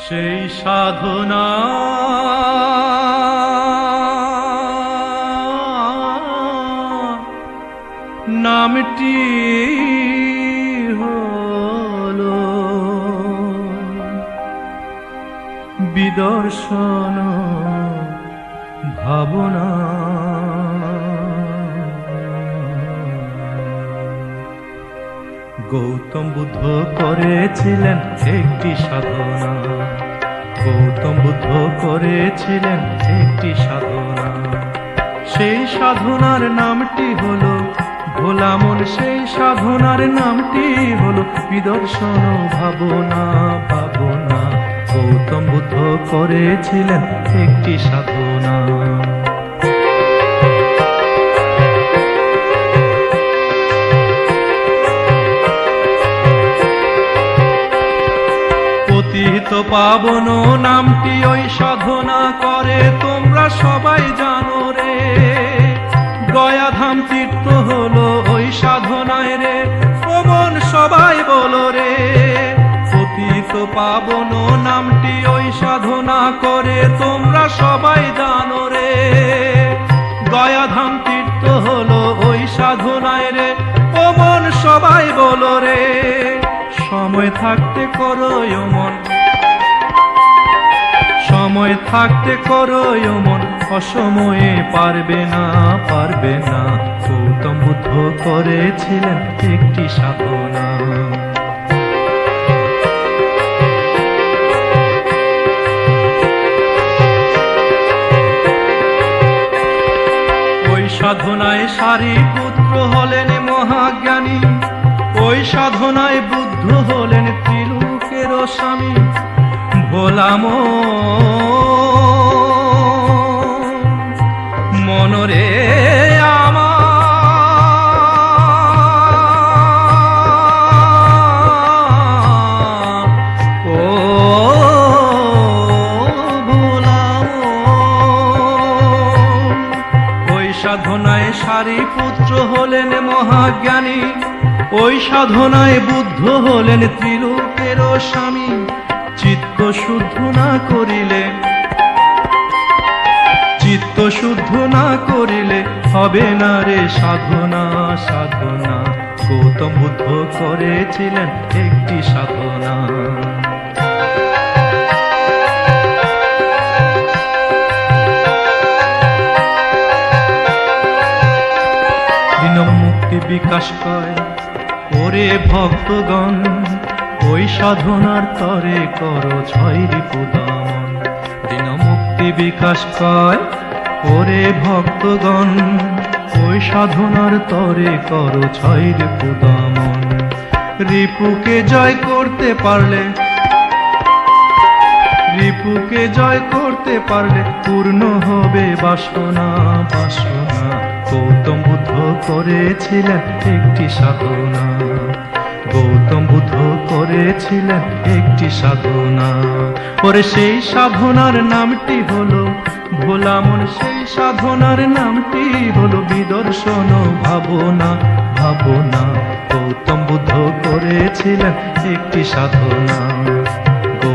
সেই সাধনা নামটি হলো বিদর্শন ভাবনা। গৌতম বুদ্ধ করেছিলেন একটি সাধনা, গৌতম বুদ্ধ করেছিলেন একটি সাধনা। সেই সাধনার নামটি হলো ভোলা মন, সেই সাধনার নামটি হলো বিদর্শন ভাবনা ভাবনা। গৌতম বুদ্ধ করেছিলেন একটি সাধনা। পতিত পাবন নামটি ওই সাধনা করে তোমরা সবাই জানো রে। গয়াধাম তীর্থ হলো ওই সাধনায় রে, ও মন সবাই বলো রে। পতিত পাবন নামটি ওই সাধনা করে তোমরা সবাই জানো রে। গয়াধাম তীর্থ হলো ওই সাধনায় রে, ও মন সবাই বলো রে। সময় থাকতে করো মন, সময় থাকতে করো মন, অসময়ে পারবে না পারবে না। গৌতম বুদ্ধ করেছিলেন একটি সাধনা। ওই সাধনায় সারিপুত্র হলেন মহাজ্ঞানী, ওই সাধনায় বুদ্ধ হলেন ত্রিলোকের স্বামী। ভোলা মনরে আমার, ও ভোলা ওই সাধনায় সারিপুত্র হলেন মহাজ্ঞানী, ওই সাধনায় বুদ্ধ হলেন ত্রিলোকের স্বামী। চিত্ত শুদ্ধ না করিলে, চিত্ত শুদ্ধ না করিলে হবে না রে সাধনা সাধনা। গৌতম বুদ্ধ করেছিলেন একটি সাধনা। মুক্তি বিকাশ কয় ওরে ভক্তগণ, ওই সাধনার তরে করো ছয় রিপুদমন। দিন মুক্তি বিকাশ কয় ওরে ভক্তগণ, ওই সাধনার তরে করো ছয় রিপুদমন। রিপুকে জয় করতে পারলে, রিপুকে জয় করতে পারলে পূর্ণ হবে বাসনা বাসনা। গৌতম বুদ্ধ করেছিলেন একটি সাধনা, গৌতম বুদ্ধ করেছিলেন একটি সাধনা। ওরে সেই সাধনার নামটি হলো ভোলা মন, সেই সাধনার নামটি হলো বিদর্শন ভাবনা ভাবনা। গৌতম বুদ্ধ করেছিলেন একটি সাধনা।